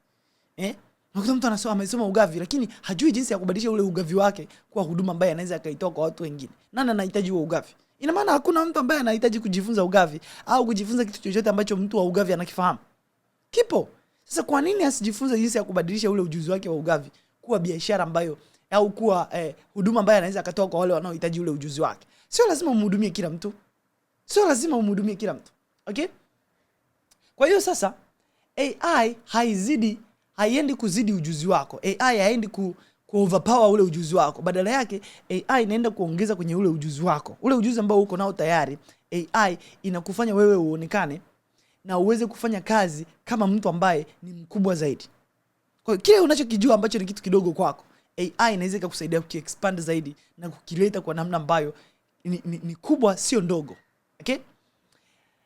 Nakuta mtu amesoma ugavi lakini hajui jinsi ya kubadilisha ule ugavi wake kwa huduma ambayo anaweza akaitoa kwa watu wengine. Nani anahitaji huo ugavi? Ina maana hakuna mtu ambaye anahitaji kujifunza ugavi au kujifunza kitu chochote ambacho mtu wa ugavi anakifahamu. Kipo. Sasa kwa nini asijifunze jinsi ya kubadilisha ule ujuzi wake wa ugavi kuwa biashara ambayo au kuwa huduma ambayo anaweza akatoa kwa wale wanaohitaji ule ujuzi wake? Sio lazima umhudumie kila mtu. Okay? Kwa hiyo sasa AI haiendi kuzidi ujuzi wako. AI haendi ku overpower ule ujuzi wako. Badala yake AI inaenda kuongeza kwenye ule ujuzi wako. Ule ujuzi ambao uko nao tayari, AI inakufanya wewe uonekane na uweze kufanya kazi kama mtu ambaye ni mkubwa zaidi. Kwa hiyo kile unachokijua ambacho ni kitu kidogo kwako, AI inaweza kukusaidia kuexpand zaidi na kukileta kwa namna ambayo ni kubwa, sio ndogo. Okay?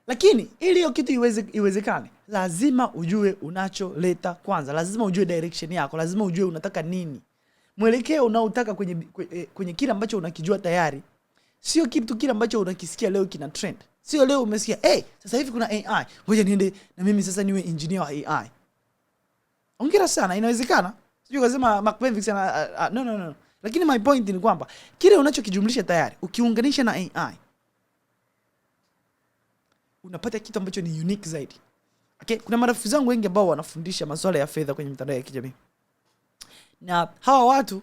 Lakini ili hiyo kitu iwezekane, lazima ujue unacholeta kwanza. Lazima ujue direction yako, lazima ujue unataka nini. Mwelekeo unaotaka kwenye kile ambacho unakijua tayari. Sio kitu kile ambacho unakisikia leo kina trend. Sio leo umesikia, sasa hivi kuna AI, ngoja niende na mimi sasa niwe engineer wa AI. Hongera sana, inawezekana. Sio kusema McVeigh no. Lakini my point ni kwamba kile unachokijumlisha tayari, ukiunganisha na AI, unapata kitu ambacho ni unique zaidi. Okay? Kuna marafiki zangu wengi ambao wanafundisha masuala ya fedha kwenye mitandao ya kijamii. Na hawa watu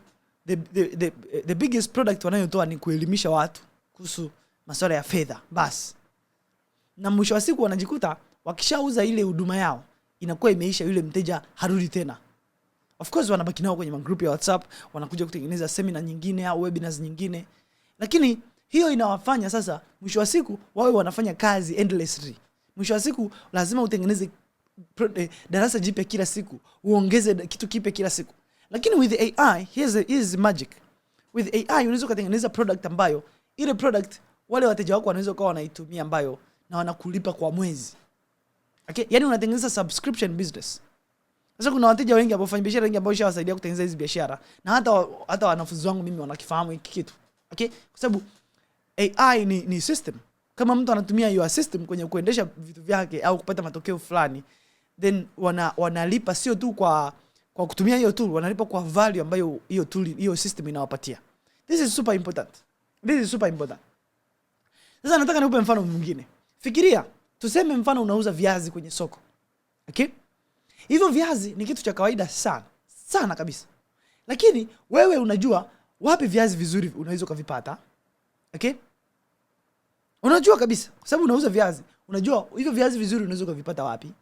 the biggest product wanayotoa ni kuelimisha watu kuhusu masuala ya fedha basi. Na mwisho wa siku wanajikuta wakishauza ile huduma yao inakuwa imeisha, yule mteja harudi tena. Of course wanabaki nao kwenye magroup ya WhatsApp, wanakuja kutengeneza seminar nyingine au webinars nyingine. Lakini hiyo inawafanya sasa mwisho wa siku wawe wanafanya kazi endlessly. Mwisho wa siku lazima utengeneze darasa jipya kila siku, uongeze kitu kipya kila siku. Lakini with AI, here's magic. With AI unaweza kutengeneza product ambayo ile product wale wateja wako wanaweza kuwa wanaitumia ambayo na wanakulipa kwa mwezi. Okay? Yaani unatengeneza subscription business. Sasa kuna wateja wengi ambao wafanya biashara wengi ambao shawasaidia kutengeneza hizo biashara, na hata wanafunzi wangu mimi wanakifahamu hiki kitu. Okay? Kwa sababu AI ni system. Kama mtu anatumia hiyo system kwenye kuendesha vitu vyake au kupata matokeo fulani, then wanalipa sio tu kwa kutumia hiyo tool, wanalipa kwa value ambayo hiyo tool, hiyo system inawapatia. This is super important. Sasa nataka nikupe mfano mwingine. Fikiria, tuseme mfano unauza viazi kwenye soko. Okay? Hivyo viazi ni kitu cha kawaida sana kabisa. Lakini wewe unajua wapi viazi vizuri unaweza kuvipata. Okay? Unajua kabisa, kwa sababu unauza viazi. Unajua hivyo viazi vizuri unaweza kuvipata wapi.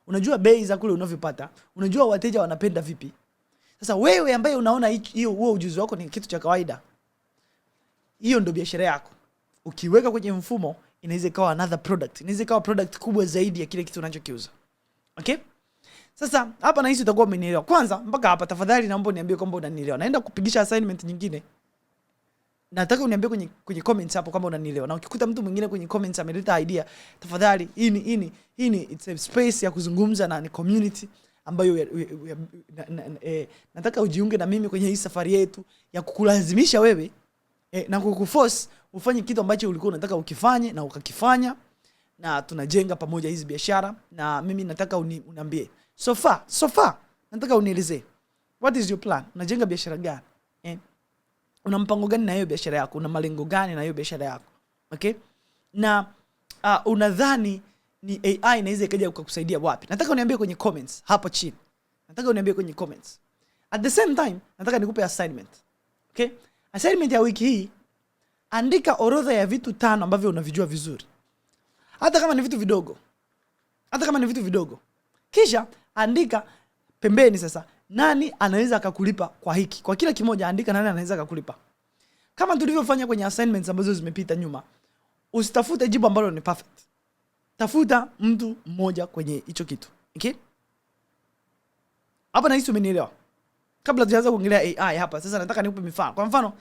Unajua bei za kule unavyopata. Unajua wateja wanapenda vipi. Sasa wewe ambaye unaona hiyo huo ujuzi wako ni kitu cha kawaida, hiyo ndio biashara yako. Ukiweka kwenye mfumo inaweza ikawa another product. Inaweza ikawa product kubwa zaidi ya kile kitu unachokiuza. Okay? Sasa hapa nahisi utakuwa umenielewa. Kwanza mpaka hapa tafadhali naomba niambie kwamba unanielewa. Naenda kupigisha assignment nyingine. Nataka uniambie kwenye comments hapo kama unanielewa. Na ukikuta mtu mwingine kwenye comments ameleta idea, tafadhali hii ni it's a space ya kuzungumza na ni community ambayo nataka ujiunge na mimi kwenye hii safari yetu ya kukulazimisha wewe na kukuforce ufanye kitu ambacho ulikuwa unataka ukifanye na ukakifanya, na tunajenga pamoja hizi biashara. Na mimi nataka uniambie so far nataka unielezee what is your plan. Unajenga biashara gani? Una mpango gani na hiyo biashara yako? Una malengo gani na hiyo biashara yako? Okay? Na unadhani ni AI inaweza ikaja kukusaidia wapi? Nataka uniambie kwenye comments hapo chini. Nataka uniambie kwenye comments. At the same time, nataka nikupe assignment. Okay? Assignment ya wiki hii, andika orodha ya vitu 5 ambavyo unavijua vizuri. Hata kama ni vitu vidogo. Kisha andika pembeni sasa nani anaweza akakulipa kwa hiki. Kwa kila kimoja andika nani anaweza akakulipa. Kama tulivyofanya kwenye assignments ambazo zimepita nyuma, usitafute jibu ambalo ni perfect. Tafuta mtu mmoja kwenye hicho kitu. Okay? Hapa nahisi umenielewa. Kabla tuanze kuongelea AI hapa, sasa nataka nikupe mifano. Kwa mfano,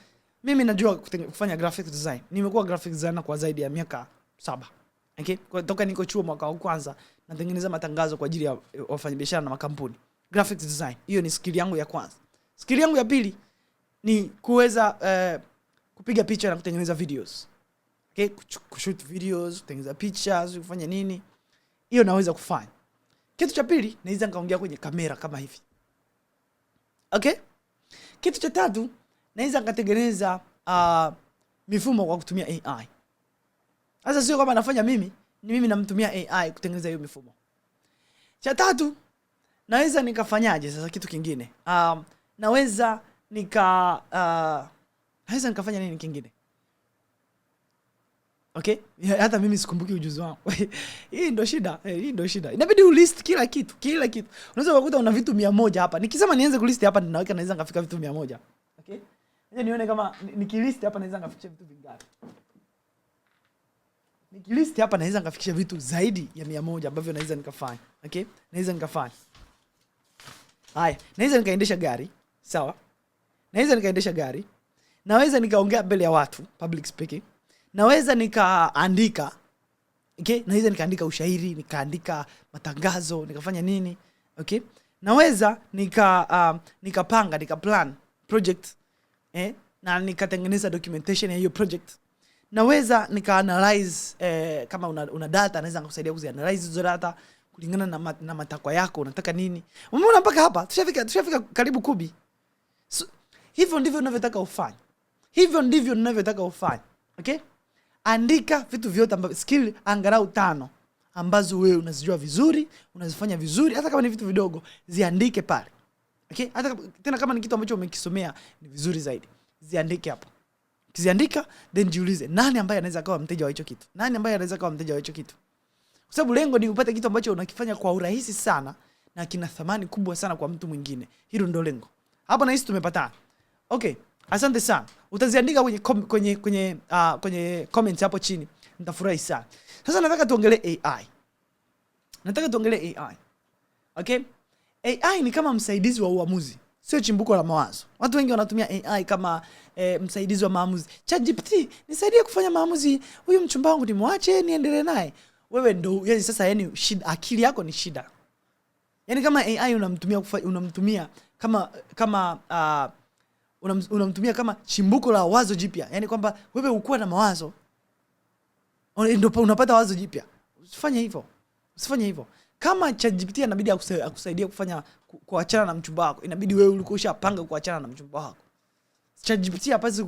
mimi najua kufanya graphic design. Nimekuwa graphic designer kwa zaidi ya miaka 7. Okay? Kwa toka niko chuo mwaka wa kwanza natengeneza matangazo kwa ajili ya wafanyabiashara na makampuni. Graphic design. Hiyo ni skill yangu ya kwanza. Skill yangu ya pili ni kuweza kupiga picha na kutengeneza videos. Okay? Kushoot videos, kutengeneza pictures, kufanya nini? Hiyo naweza kufanya. Kitu cha pili, naweza nikaongea kwenye kamera kama hivi. Okay? Kitu cha tatu, naweza nikatengeneza mifumo kwa kutumia AI. Sasa sio kama nafanya mimi, ni mimi namtumia AI kutengeneza hiyo mifumo. Cha tatu, naweza nikafanyaje sasa kitu kingine? Naweza nikafanya nini kingine? Okay? Hata mimi sikumbuki ujuzi wangu. Hii ndio shida. Inabidi ulist kila kitu. Unaweza kukuta una vitu 100 hapa. Nikisema nianze kulist hapa naweza ngafika vitu 100. Okay? Ngoja nione kama nikilist hapa naweza ngafikisha vitu vingapi. Nikilist hapa naweza ngafikisha vitu zaidi ya 100 ambavyo naweza nikafanya. Okay? Naweza nikafanya. Haya, naweza nikaendesha gari. Sawa? Naweza nikaendesha gari. Naweza nikaongea mbele ya watu, public speaking. Naweza nikaandika. Okay? Naweza nikaandika ushairi, nikaandika matangazo, nikafanya nini? Okay? Naweza nikapanga, nikaplan project, na nikatengeneza documentation ya hiyo project. Naweza nika-analyze kama una data, naweza kusaidia kuzi-analyze hizo data kulingana na matakwa yako, unataka nini. Umeona mpaka hapa? Tushafika karibu 10. So, hivyo ndivyo ninavyotaka ufanye. Okay? Andika vitu vyote ambavyo skill angalau 5 ambazo wewe unazijua vizuri, unazifanya vizuri, hata kama ni vitu vidogo, ziandike pale. Okay? Hata tena kama ni kitu ambacho umekisomea ni vizuri zaidi, ziandike hapo. Kiziandika then jiulize nani ambaye anaweza kuwa mteja wa hicho kitu. Kwa sababu lengo ni upate kitu ambacho unakifanya kwa urahisi sana na kina thamani kubwa sana kwa mtu mwingine. Hilo ndio lengo. Hapo na hisi tumepatana. Okay. Asante sana. Utaziandika kwenye comments hapo chini. Nitafurahi sana. Sasa nataka tuongelee AI. Okay? AI ni kama msaidizi wa uamuzi, sio chimbuko la mawazo. Watu wengi wanatumia AI kama msaidizi wa maamuzi. ChatGPT, nisaidie kufanya maamuzi. Huyu mchumba wangu nimwache niendelee naye. Wewe ndo sasa shida, akili yako ni shida. Kama AI unamtumia kama chimbuko la wazo jipya. Kwamba wewe ukuwa na mawazo ndio unapata wazo jipya. Usifanye hivyo. Kama ChatGPT inabidi akusaidia kuachana na mchumba wako, inabidi wewe ulikuwa ushapanga kuachana na mchumba wako. ChatGPT hapaswi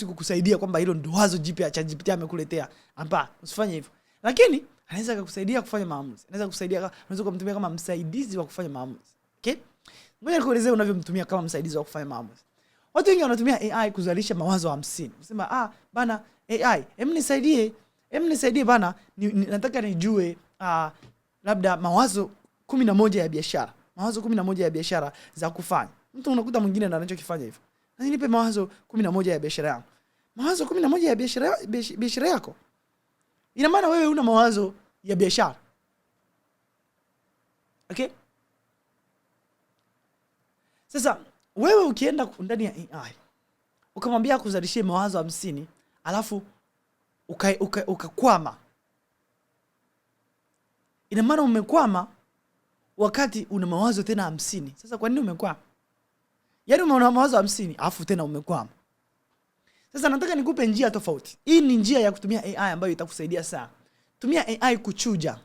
kukusaidia kwamba hilo ndio wazo jipya ChatGPT amekuletea. Hapana, usifanye hivyo. Lakini anaweza kukusaidia kufanya maamuzi. Unaweza kumtumia kama msaidizi wa kufanya maamuzi. Okay? Ngoja nikuelezee unavyomtumia kama msaidizi wa kufanya maamuzi. Watu wengi wanatumia AI kuzalisha mawazo 50. Unasema bana AI, nisaidie bana, nataka nijue labda mawazo 11 ya biashara. Mawazo 11 ya biashara za kufanya. Mtu unakuta mwingine ndo anachokifanya hivyo. Na nipe mawazo 11 ya biashara yangu. Mawazo 11 ya biashara yako. Ina maana wewe una mawazo ya biashara. Okay? Sasa wewe ukienda ndani ya AI, ukamwambia kuzalishie mawazo 50, alafu ukakwama. Ina maana umekwama wakati una mawazo tena 50. Sasa kwa nini umekwama? Yaani una mawazo 50 afu tena umekwama. Sasa nataka nikupe njia tofauti. Hii ni njia ya kutumia AI ambayo itakusaidia sana. Tumia AI kuchuja.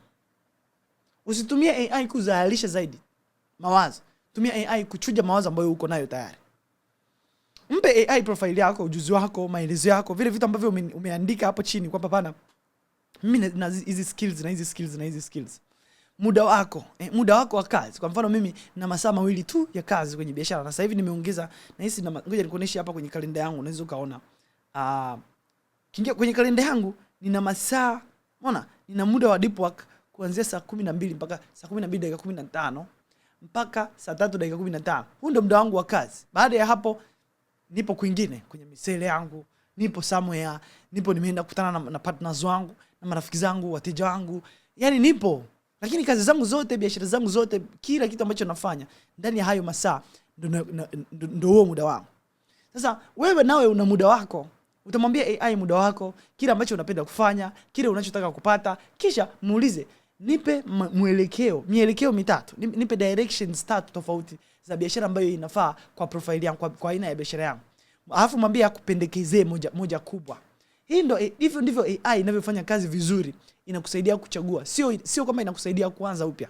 Usitumie AI kuzalisha zaidi mawazo. Tumia AI kuchuja mawazo ambayo uko nayo tayari. Mpe AI profile yako, ujuzi wako, maelezo yako, vile vitu ambavyo umeandika hapo chini kwamba bana mimi na hizi skills na hizi skills na hizi skills. Muda wako wa kazi. Kwa mfano mimi na masaa 2 tu ya kazi kwenye biashara. Na sasa hivi nimeongeza na hisi ngoja nikuoneshe hapa kwenye kalenda yangu, unaweza ukaona. Kingia kwenye kalenda yangu nina masaa, unaona? Nina muda wa deep work kuanzia saa 12 mpaka saa 12:15 mpaka saa 3:15. Huu ndio muda wangu wa kazi. Baada ya hapo nipo kwingine kwenye misele yangu, nipo somewhere, nipo nimeenda kukutana na partners wangu, na marafiki zangu, wateja wangu. Yaani nipo. Lakini kazi zangu zote, biashara zangu zote, kila kitu ambacho nafanya ndani ya hayo masaa ndio huo muda wangu. Sasa wewe nawe una muda wako. Utamwambia AI muda wako, kile ambacho unapenda kufanya, kile unachotaka kupata, kisha muulize, nipe mielekeo mitatu. Nipe directions 3 tofauti za biashara ambayo inafaa kwa profile yangu, kwa aina ya biashara yangu. Alafu mwambie akupendekezee moja kubwa. Hivyo ndivyo AI inavyofanya kazi vizuri. Inakusaidia kuchagua. Sio kama inakusaidia kuanza upya.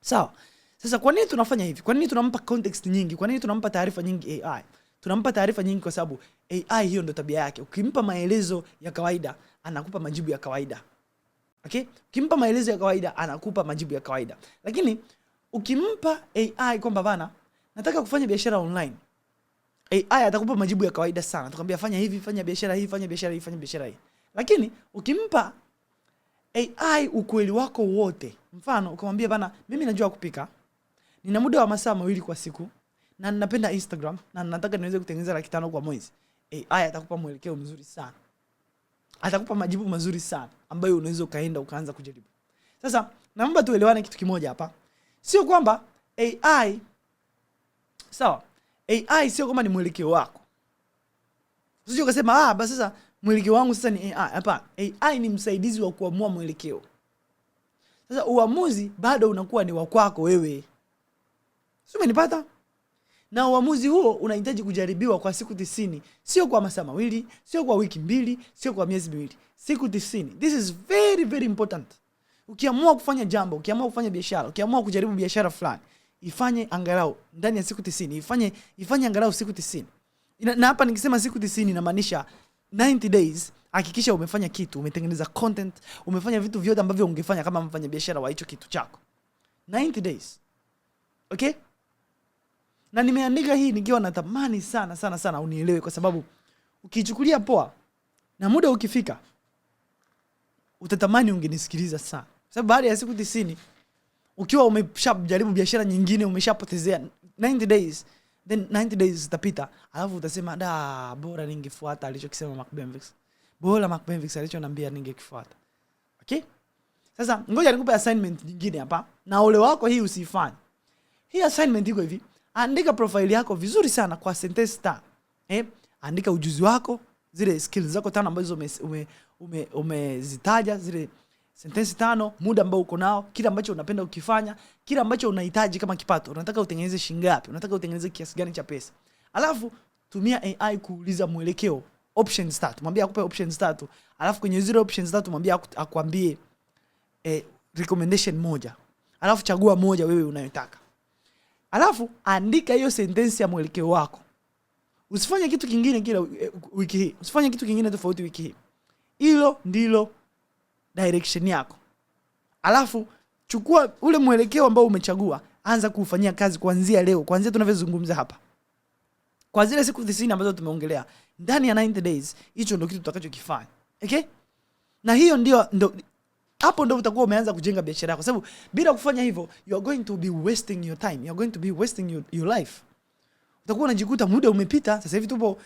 Sawa. Sasa kwa nini tunafanya hivi? Kwa nini tunampa context nyingi? Kwa nini tunampa taarifa nyingi AI? Tunampa taarifa nyingi kwa sababu AI hiyo ndio tabia yake. Ukimpa maelezo ya kawaida, anakupa majibu ya kawaida. Okay? Ukimpa maelezo ya kawaida, anakupa majibu ya kawaida. Lakini ukimpa AI kwamba bana, nataka kufanya biashara online, AI atakupa majibu ya kawaida sana. Atakwambia fanya hivi, fanya biashara hii, fanya biashara hii, fanya biashara hii. Lakini ukimpa AI ukweli wako wote, mfano ukamwambia bana, mimi najua kupika, nina muda wa masaa 2 kwa siku, na ninapenda Instagram, na nataka niweze kutengeneza 500 kwa mwezi. AI atakupa mwelekeo mzuri sana. Atakupa majibu mazuri sana ambayo unaweza kaenda ukaanza kujaribu. Sasa naomba tuelewane kitu kimoja hapa. Sio kwamba AI, sawa, AI sio kama ni mwelekeo wako. Usije ukasema basi sasa mwelekeo wangu sasa ni AI. Hapana, AI ni msaidizi wa kuamua mwelekeo. Sasa uamuzi bado unakuwa ni wa kwako wewe. Sio, umenipata? Na uamuzi huo unahitaji kujaribiwa kwa siku 90, sio kwa masaa 2, sio kwa wiki 2, sio kwa miezi 2. Siku 90. This is very very important. Ukiamua kufanya jambo, ukiamua kufanya biashara, ukiamua kujaribu biashara fulani, ifanye angalau ndani ya siku 90. Ifanye angalau siku 90. Na hapa nikisema siku 90 inamaanisha 90 days. Hakikisha umefanya kitu, umetengeneza content, umefanya vitu vyote ambavyo ungefanya kama mfanya biashara wa hicho kitu chako. 90 days. Okay? Na nimeandika hii nikiwa natamani sana unielewe, kwa sababu ukichukulia poa na muda ukifika utatamani ungenisikiliza sana. Sababu baada ya siku 90 ukiwa umeshajaribu biashara nyingine, umeshapotezea 90 days, then 90 days zitapita, alafu utasema bora ningefuata alichokisema Mark Benvix. Bora Mark Benvix alichoniambia ningekifuata. Okay? Sasa ngoja nikupe assignment nyingine hapa, na ole wako hii usifanye. Hii assignment iko hivi: andika profile yako vizuri sana kwa sentence 5. Andika ujuzi wako, zile skills zako 5 ambazo umezitaja, zile sentence 5, muda ambao uko nao, kile ambacho unapenda ukifanya, kile ambacho unahitaji kama kipato. Unataka utengeneze shilingi ngapi? Unataka utengeneze kiasi gani cha pesa? Alafu tumia AI kuuliza mwelekeo, options 3. Mwambie akupe options 3. Alafu kwenye zile options 3 mwambie akwambie recommendation moja. Alafu chagua moja wewe unayotaka. Alafu andika hiyo sentence ya mwelekeo wako. Usifanye kitu kingine kila wiki hii. Usifanye kitu kingine tofauti wiki hii. Hilo ndilo direction yako. Alafu chukua ule mwelekeo ambao umechagua, anza kufanyia kazi kuanzia leo, kuanzia tunavyozungumza hapa. Kwa zile siku 90 ambazo tumeongelea, ndani ya 90 days, hicho ndio kitu tutakachokifanya. Okay? Na hiyo ndio hapo ndio utakuwa umeanza kujenga biashara yako. Sababu bila kufanya hivyo, you are going to be wasting your time. You are going to be wasting your life. Utakuwa unajikuta muda umepita. Sasa hivi tupo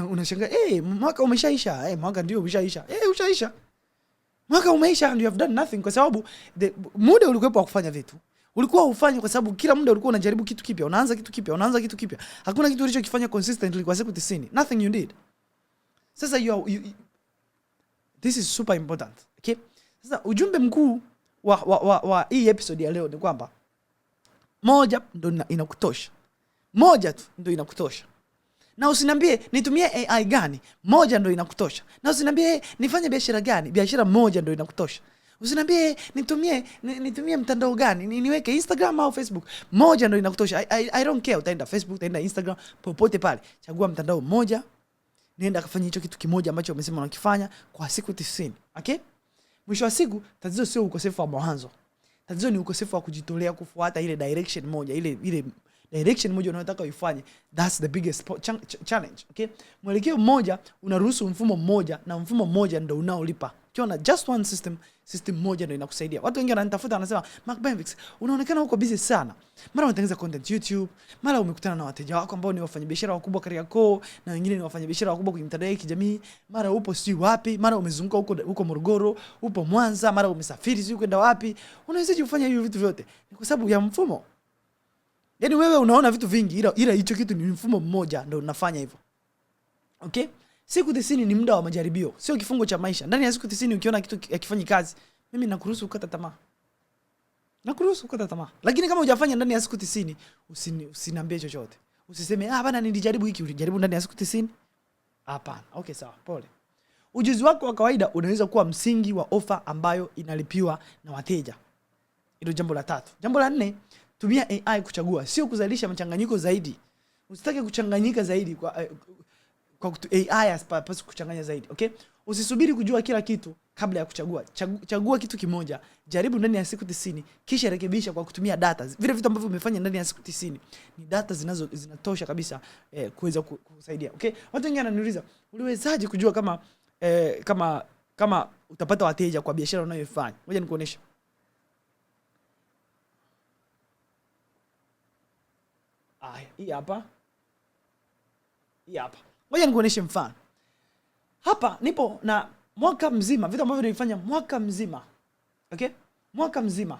unashangaa, mwaka umeshaisha. Mwaka ndio umeshaisha. Ushaisha. Mwaka umeisha and you have done nothing, kwa sababu muda ulikuwepo wa kufanya vitu. Ulikuwa ufanye kwa sababu kila muda ulikuwa unajaribu kitu kipya, unaanza kitu kipya. Hakuna kitu ulichokifanya consistently kwa siku 90. Nothing you did. Sasa this is super important. Okay? Sasa ujumbe mkuu wa hii episode ya leo ni kwamba moja ndo inakutosha. Moja tu ndo inakutosha. Na usiniambie nitumie AI gani, moja ndo inakutosha. Na usiniambie nifanye biashara gani, biashara moja ndo inakutosha. Usiniambie nitumie mtandao gani, niweke Instagram au Facebook, moja ndo inakutosha. I don't care, utaenda Facebook, utaenda Instagram, popote pale. Chagua mtandao mmoja, nenda kafanya hicho kitu kimoja ambacho umesema unakifanya kwa siku 90. Okay? Mwisho wa siku tatizo sio ukosefu wa mawazo. Tatizo ni ukosefu wa kujitolea kufuata ile direction moja, ile direction moja unayotaka uifanye. That's the biggest challenge. Okay? Mwelekeo mmoja unaruhusu mfumo mmoja, na mfumo mmoja ndio unaolipa. Ukiona just one system moja ndio inakusaidia. Watu wengi wananitafuta wanasema, Mark Benfix, unaonekana uko busy sana. Mara unatengeneza content YouTube, mara umekutana na wateja wako ambao ni wafanyabiashara wakubwa Kariakoo, na wengine ni wafanyabiashara wakubwa kwenye mitandao ya kijamii. Mara upo sijui wapi, mara umezunguka huko Morogoro, upo Mwanza, mara umesafiri sijui kwenda wapi. Unawezaje kufanya hivi vitu vyote? Ni kwa sababu ya mfumo. Yaani wewe unaona vitu vingi, ila hicho kitu ni mfumo mmoja ndio unafanya hivyo. Okay? Siku 90 ni muda wa majaribio, sio kifungo cha maisha. Ndani ya siku 90 ukiona kitu hakifanyi kazi, mimi nakuruhusu ukata tamaa. Nakuruhusu ukata tamaa. Lakini kama hujafanya ndani ya siku 90, usiniambie chochote. Usiseme bana nilijaribu hiki, ulijaribu ndani ya siku 90? Hapana. Okay, sawa. Pole. Ujuzi wako wa kawaida unaweza kuwa msingi wa ofa ambayo inalipiwa na wateja. Hilo jambo la 3. Jambo la 4, tumia AI kuchagua, sio kuzalisha mchanganyiko zaidi. Usitake kuchanganyika zaidi kwa AI asipaswe kuchanganya zaidi. Okay? Usisubiri kujua kila kitu kabla ya kuchagua. Chagua kitu kimoja, jaribu ndani ya siku 90, kisha rekebisha kwa kutumia data. Vile vitu ambavyo umefanya ndani ya siku 90 ni data zinatosha kabisa kuweza kusaidia. Okay? Watu wengine wananiuliza, uliwezaje kujua kama utapata wateja kwa biashara unayofanya? Ngoja nikuoneshe. Hii hapa. Ngoja nikuoneshe mfano. Hapa nipo na mwaka mzima, vitu ambavyo nilifanya mwaka mzima. Okay? Mwaka mzima.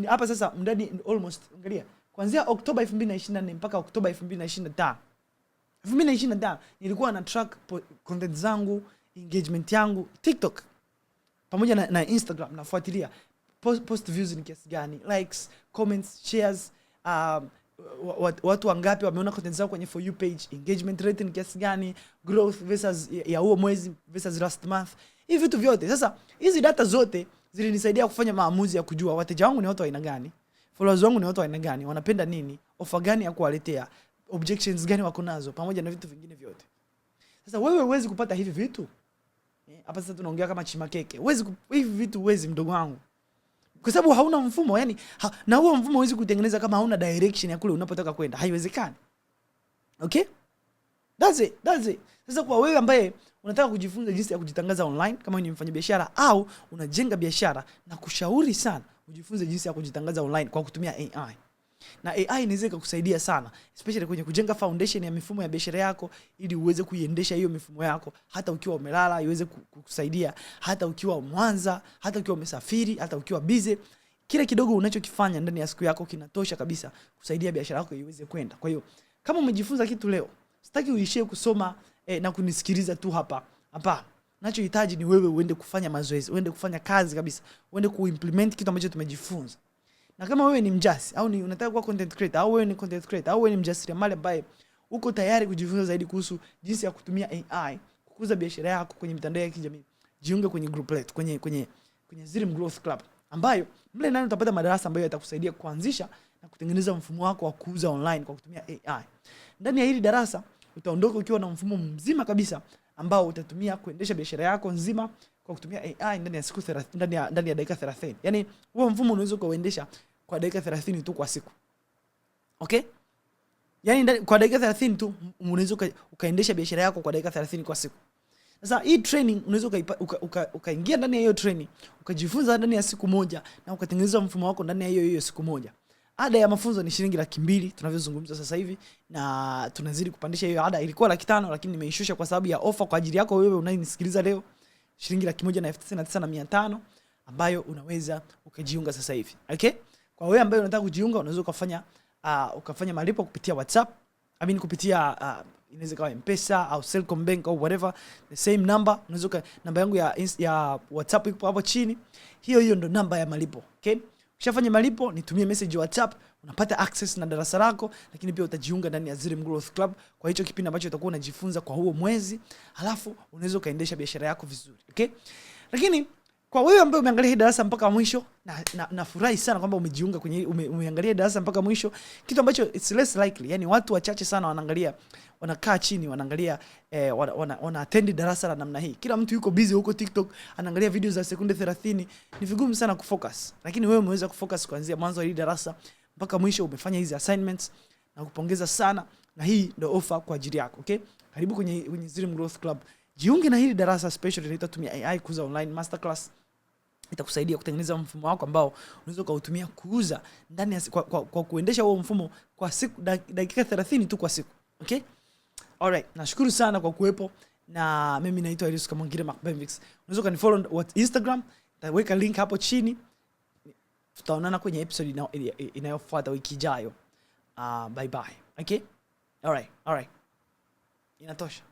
Hapa sasa mdadi almost, angalia. Kuanzia Oktoba 2024 mpaka Oktoba 2025. 2025 nilikuwa na track content zangu, engagement yangu, TikTok pamoja na Instagram, nafuatilia post views ni kiasi gani, likes, comments, shares, watu wangapi wameona content zao kwenye for you page, engagement rate ni kiasi gani, growth versus ya huo mwezi versus last month. Hivi vitu vyote. Sasa hizi data zote zilinisaidia kufanya maamuzi ya kujua wateja wangu ni watu wa aina gani, followers wangu ni watu wa aina gani, wanapenda nini, offer gani ya kuwaletea, objections gani wako nazo, pamoja na vitu vingine vyote. Sasa wewe huwezi kupata hivi vitu. Hapa sasa tunaongea kama chimakeke. Hivi vitu huwezi, mdogo wangu. Kwa sababu hauna mfumo, yani na huo mfumo huwezi kutengeneza kama hauna direction ya kule unapotaka kwenda. Haiwezekani. Okay? That's it. Sasa kwa wewe ambaye unataka kujifunza jinsi ya kujitangaza online, kama ni mfanyabiashara au unajenga biashara, na kushauri sana ujifunze jinsi ya kujitangaza online kwa kutumia AI. Na AI inaweza kukusaidia sana, especially kwenye kujenga foundation ya mifumo ya biashara yako, ili uweze kuiendesha hiyo mifumo yako hata ukiwa umelala, iweze kukusaidia hata ukiwa Mwanza, hata ukiwa umesafiri, hata ukiwa busy. Kila kidogo unachokifanya ndani ya siku yako kinatosha kabisa kusaidia biashara yako iweze kwenda. Kwa hiyo kama umejifunza kitu leo, sitaki uishie kusoma na kunisikiliza tu hapa. Hapana. Nachohitaji ni wewe uende kufanya mazoezi, uende kufanya kazi kabisa, uende kuimplement kitu ambacho tumejifunza. Na kama wewe ni mjasi au ni unataka kuwa content creator, au wewe ni content creator, au wewe ni mjasiriamali ambaye uko tayari kujifunza zaidi kuhusu jinsi ya kutumia AI kukuza biashara yako kwenye mitandao ya kijamii, jiunge kwenye group letu, kwenye Zrim Growth Club, ambayo mle ndani utapata madarasa ambayo yatakusaidia kuanzisha na kutengeneza mfumo wako wa kuuza online kwa kutumia AI. Ndani ya hili darasa utaondoka ukiwa na mfumo mzima kabisa ambao utatumia kuendesha biashara yako nzima kwa kutumia AI ndani ya siku 30, ndani ya dakika 30. Yaani huo mfumo unaweza kuendesha kwa dakika 30 tu kwa siku. Okay? Yaani kwa dakika 30 tu unaweza ukaendesha biashara yako kwa dakika 30 kwa siku. Sasa hii training unaweza ukaingia ndani ya hiyo training, ukajifunza ndani ya siku moja, na ukatengeneza mfumo wako ndani ya hiyo siku moja. Ada ya mafunzo ni shilingi 200,000 tunavyozungumza sasa hivi, na tunazidi kupandisha hiyo ada. Ilikuwa 500,000 lakini nimeishusha kwa sababu ya offer kwa ajili yako wewe unayenisikiliza leo. Shilingi 199,500 ambayo unaweza ukajiunga sasa hivi. Okay? Kwa wewe ambaye unataka kujiunga, unaweza ukafanya malipo kupitia WhatsApp, kupitia inaweza kuwa M-Pesa au Selcom Bank au whatever, the same number. Unaweza namba yangu ya WhatsApp ipo hapo chini. Hiyo ndo namba ya malipo. Okay? Ukishafanya malipo, nitumie message WhatsApp, unapata access na darasa lako, lakini pia utajiunga ndani ya Zrim Growth Club kwa hicho kipindi ambacho utakuwa unajifunza kwa huo mwezi, halafu unaweza kaendesha biashara yako vizuri, okay? Lakini kwa wewe ambaye umeangalia hii darasa mpaka mwisho, nafurahi sana kwamba umejiunga kwenye umeangalia darasa mpaka mwisho, kitu ambacho it's less likely. Yani watu wachache sana wanaangalia, wanakaa chini wanaangalia wana attend darasa la namna hii. Kila mtu yuko busy huko TikTok anaangalia video za sekunde 30, ni vigumu sana kufocus. Lakini wewe umeweza kufocus kuanzia mwanzo wa hii darasa mpaka mwisho, umefanya hizi assignments, na kupongeza sana, na hii ndio offer kwa ajili yako, okay? Karibu kwenye Zrim Growth Club. Jiunge na hili darasa special linaitwa Tumia AI Kuuza Online Masterclass. Itakusaidia kutengeneza mfumo wako ambao unaweza kuutumia kuuza ndani ya kwa kuendesha huo mfumo kwa siku dakika 30 tu kwa siku, okay? Alright, nashukuru sana kwa kuwepo, na mimi naitwa Elius Kamwangire Macbenvix. Unaweza kunifollow Instagram, nitaweka link hapo chini. Tutaonana kwenye episode inayofuata wiki ijayo. Bye bye. Okay? Alright. Inatosha.